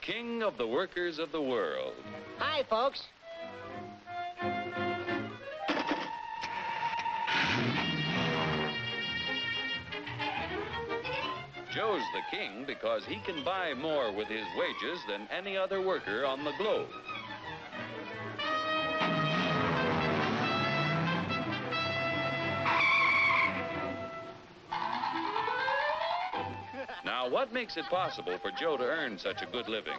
king of the workers of the world. Hi, folks. Joe's the king because he can buy more with his wages than any other worker on the globe. Now, what makes it possible for Joe to earn such a good living?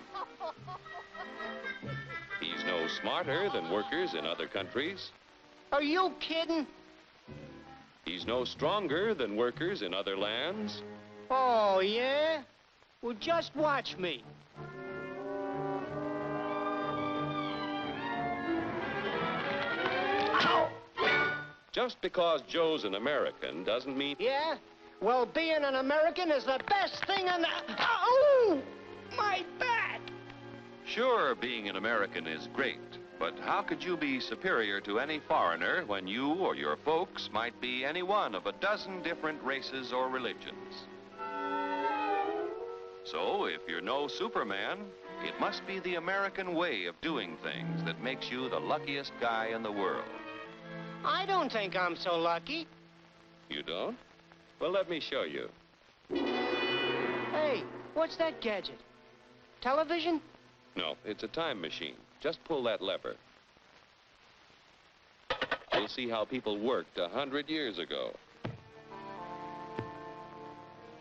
He's no smarter than workers in other countries. Are you kidding? He's no stronger than workers in other lands. Oh, yeah? Well, just watch me. Ow! Just because Joe's an American doesn't mean... Yeah? Well, being an American is the best thing in the... Oh! My back! Sure, being an American is great, but how could you be superior to any foreigner when you or your folks might be any one of a dozen different races or religions? So, if you're no Superman, it must be the American way of doing things that makes you the luckiest guy in the world. I don't think I'm so lucky. You don't? Well, let me show you. Hey, what's that gadget? Television? No, it's a time machine. Just pull that lever. You'll see how people worked 100 years ago.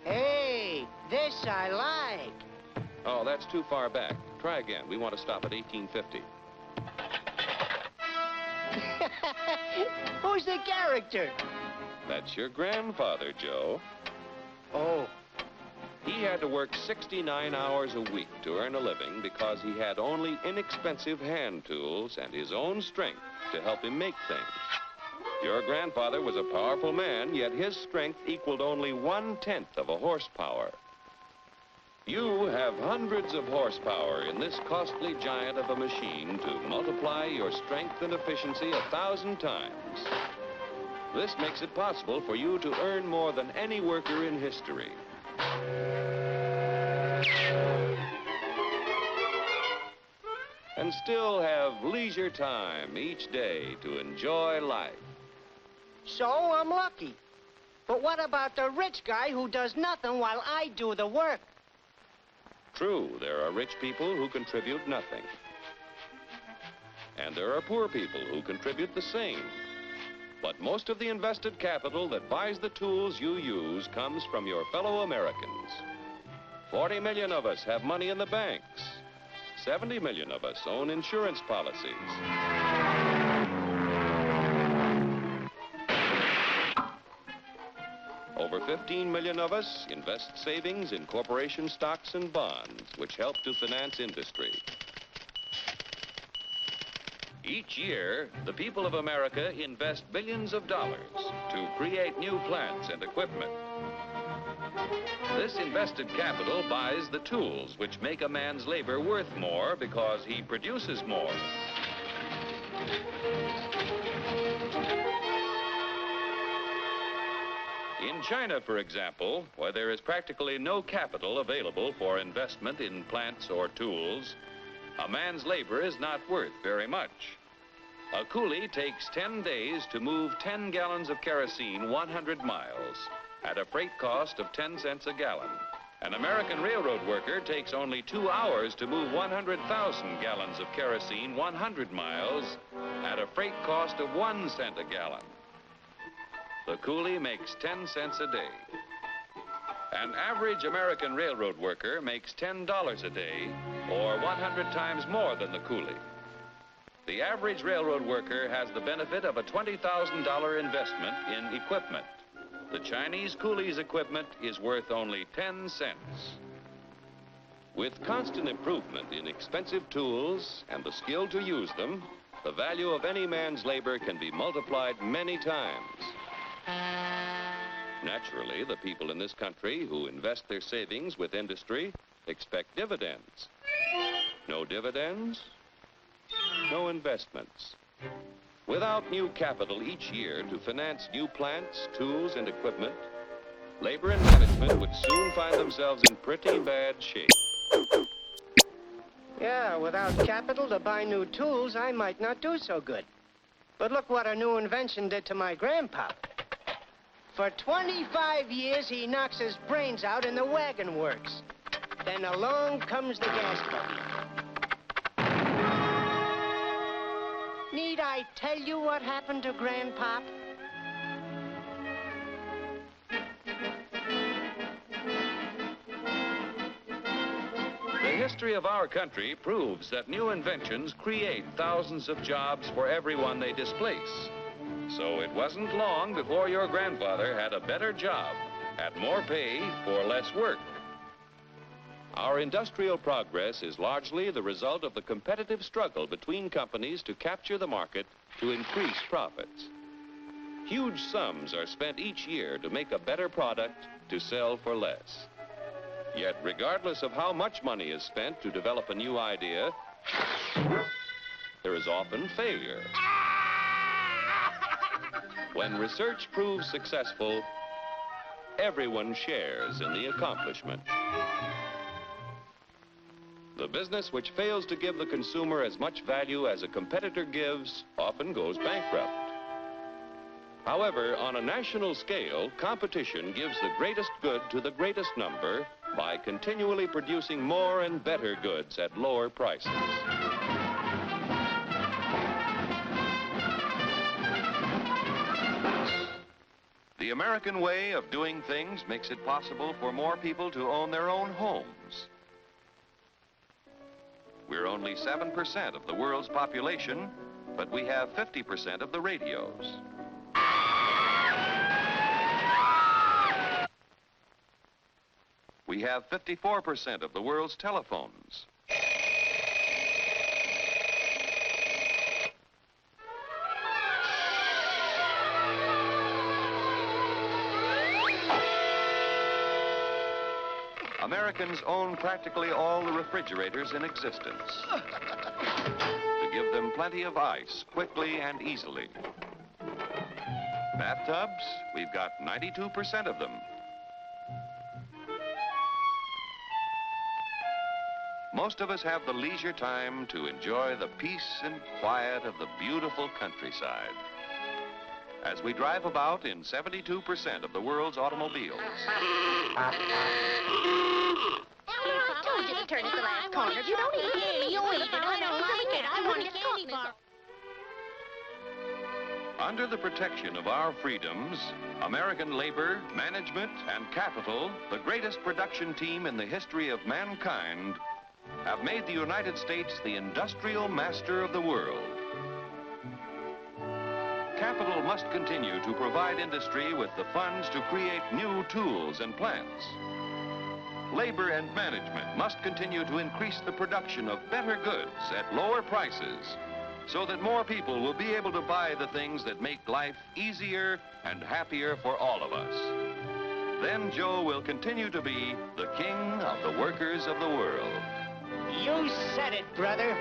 Hey, this I like. Oh, that's too far back. Try again. We want to stop at 1850. Who's the character? That's your grandfather, Joe. Oh. He had to work 69 hours a week to earn a living because he had only inexpensive hand tools and his own strength to help him make things. Your grandfather was a powerful man, yet his strength equaled only 1/10 of a horsepower. You have hundreds of horsepower in this costly giant of a machine to multiply your strength and efficiency 1,000 times. This makes it possible for you to earn more than any worker in history. And still have leisure time each day to enjoy life. So I'm lucky. But what about the rich guy who does nothing while I do the work? True, there are rich people who contribute nothing. And there are poor people who contribute the same. But most of the invested capital that buys the tools you use comes from your fellow Americans. 40 million of us have money in the banks. 70 million of us own insurance policies. Over 15 million of us invest savings in corporation stocks and bonds, which help to finance industry. Each year, the people of America invest billions of dollars to create new plants and equipment. This invested capital buys the tools which make a man's labor worth more because he produces more. In China, for example, where there is practically no capital available for investment in plants or tools, a man's labor is not worth very much. A coolie takes 10 days to move 10 gallons of kerosene 100 miles at a freight cost of 10 cents a gallon. An American railroad worker takes only 2 hours to move 100,000 gallons of kerosene 100 miles at a freight cost of 1 cent a gallon. The coolie makes 10 cents a day. An average American railroad worker makes $10 a day, or 100 times more than the coolie. The average railroad worker has the benefit of a $20,000 investment in equipment. The Chinese coolie's equipment is worth only 10 cents. With constant improvement in expensive tools and the skill to use them, the value of any man's labor can be multiplied many times. Naturally, the people in this country who invest their savings with industry expect dividends. No dividends, no investments. Without new capital each year to finance new plants, tools, and equipment, labor and management would soon find themselves in pretty bad shape. Yeah, without capital to buy new tools, I might not do so good. But look what a new invention did to my grandpa. For 25 years, he knocks his brains out in the wagon works. Then along comes the gas buggy. Need I tell you what happened to Grandpop? The history of our country proves that new inventions create thousands of jobs for everyone they displace. So it wasn't long before your grandfather had a better job, had more pay for less work. Our industrial progress is largely the result of the competitive struggle between companies to capture the market to increase profits. Huge sums are spent each year to make a better product to sell for less. Yet, regardless of how much money is spent to develop a new idea, there is often failure. When research proves successful, everyone shares in the accomplishment. The business which fails to give the consumer as much value as a competitor gives often goes bankrupt. However, on a national scale, competition gives the greatest good to the greatest number by continually producing more and better goods at lower prices. The American way of doing things makes it possible for more people to own their own homes. We're only 7% of the world's population, but we have 50% of the radios. We have 54% of the world's telephones. Americans own practically all the refrigerators in existence to give them plenty of ice quickly and easily. Bathtubs, we've got 92% of them. Most of us have the leisure time to enjoy the peace and quiet of the beautiful countryside as we drive about in 72% of the world's automobiles. I told you to turn at the last corner. You don't eat it. You eat it. I don't like it. I want a candy bar. Under the protection of our freedoms, American labor, management, and capital, the greatest production team in the history of mankind, have made the United States the industrial master of the world. Capital must continue to provide industry with the funds to create new tools and plants. Labor and management must continue to increase the production of better goods at lower prices so that more people will be able to buy the things that make life easier and happier for all of us. Then Joe will continue to be the king of the workers of the world. You said it, brother.